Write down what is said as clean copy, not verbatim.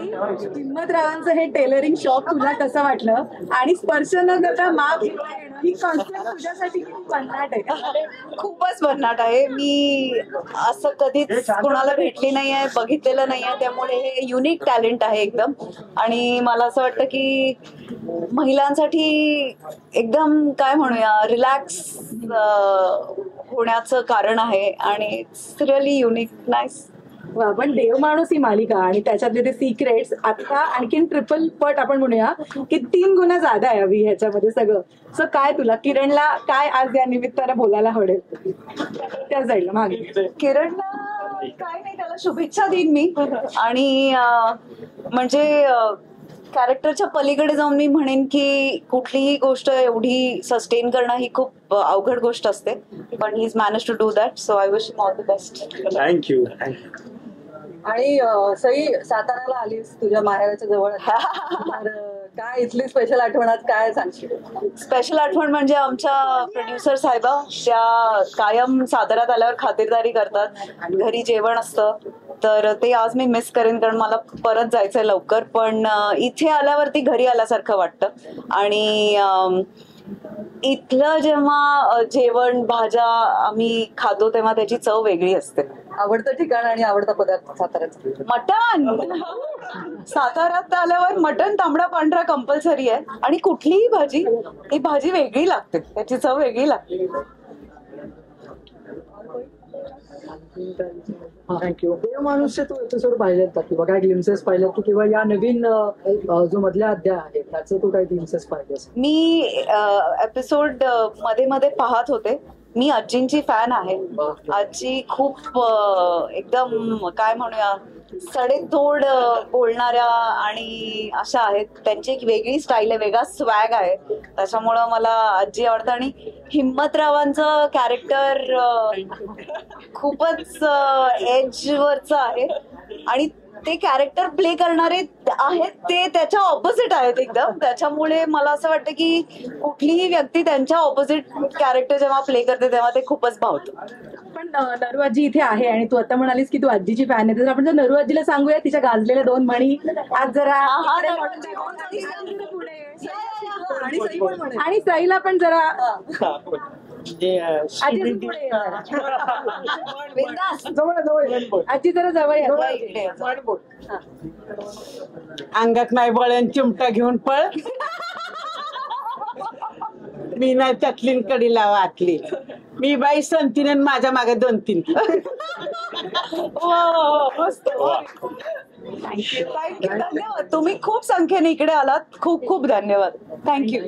हिम्मतरावांचं हे tailoring shop तुला कसं वाटलं आणि स्पर्श न करता माप ही कॉन्सेप्ट तुझ्यासाठी किती भन्नाट आहे? खूपच भन्नाट आहे. मी असं कधीच कोणाला भेटली नाही आहे, बघितलेलं नाही आहे, त्यामुळे हे युनिक टॅलेंट आहे एकदम. आणि मला असं वाटतं की महिलांसाठी एकदम काय म्हणूया रिलॅक्स होण्याचं कारण आहे आणि इट्स रिअली युनिक नाईस. पण देव माणूस ही मालिका आणि त्याच्यातले ते सिक्रेट्स आता आणखीन ट्रिपल पट आपण म्हणूया की 3 गुणा जादा आहे अभि ह्याच्यामध्ये सगळं. सो काय तुला किरणला काय आज या निमित्तानं बोलायला आवडेल त्या साईडला मागे? किरणला काय नाही, त्याला शुभेच्छा देईन मी. आणि म्हणजे कॅरेक्टरच्या पलीकडे जाऊन मी म्हणेन की कुठलीही गोष्ट एवढी सस्टेन करणं ही खूप अवघड गोष्ट असते, पण he is manage to do that. So I wish him all the best. Thank you. आणि सई साताऱ्याला आलीस तुझ्या माहेराच्या जवळ तर काय इथली स्पेशल आठवण आज काय सांगशील? स्पेशल आठवण म्हणजे आमच्या प्रोड्युसर साहेबा, त्या कायम साताऱ्यात आल्यावर खातिरदारी करतात, घरी जेवण असतं, तर ते आज मी मिस करेन कारण मला परत जायचंय लवकर. पण इथे आल्यावरती घरी आल्यासारखं वाटतं. आणि इथलं जेव्हा जेवण भाज्या आम्ही खातो तेव्हा त्याची चव वेगळी असते. आवडतं ठिकाण आणि आवडता पदार्थ साताऱ्याचा? मटण. साताऱ्यात आल्यावर मटण तांबडा पांढरा कंपल्सरी आहे. आणि कुठलीही भाजी, ती भाजी वेगळी लागते, त्याची चव वेगळी लागते. थँक्यू. देव माणूसचे तू एपिसोड पाहिलेत का किंवा काय ग्लिम्सेस पाहिलेत तू, किंवा या नवीन जो मधल्या अध्याय आहे त्याचं तू काय ग्लिम्सेस पाहिलेस? मी एपिसोड मध्ये मध्ये पाहत होते. मी आजींची फॅन आहे. आजी खूप एकदम काय म्हणूया सडेतोड बोलणाऱ्या आणि अशा आहेत. त्यांची एक वेगळी स्टाईल आहे, वेगळा स्वॅग आहे, त्याच्यामुळं मला आजी आवडतं. आणि हिम्मतरावांचं कॅरेक्टर खूपच एजवरचं आहे आणि ते कॅरेक्टर प्ले करणारे आहेत ते त्याच्या ऑपोजिट आहेत एकदम. त्याच्यामुळे मला असं वाटतं की कुठलीही व्यक्ती त्यांच्या ऑपोजिट कॅरेक्टर जेव्हा प्ले करते तेव्हा ते खूपच भावतं. पण नरू आजी इथे आहे आणि तू आता म्हणालीस की तू आजीची फॅन आहे, तर आपण जर नरू आजीला सांगूया तिच्या गाजलेल्या 2 म्हणी आज जरा. आणि सईला पण जरा आजी जरा जवळ अंगात नाही बळण चिमटा घेऊन पळ, मी नाही त्यातली कडी लावा आतली, मी बाई संतीन आणि माझ्या मागे 2-3. धन्यवाद. तुम्ही खूप संख्येने इकडे आलात. खूप खूप धन्यवाद. थँक्यू.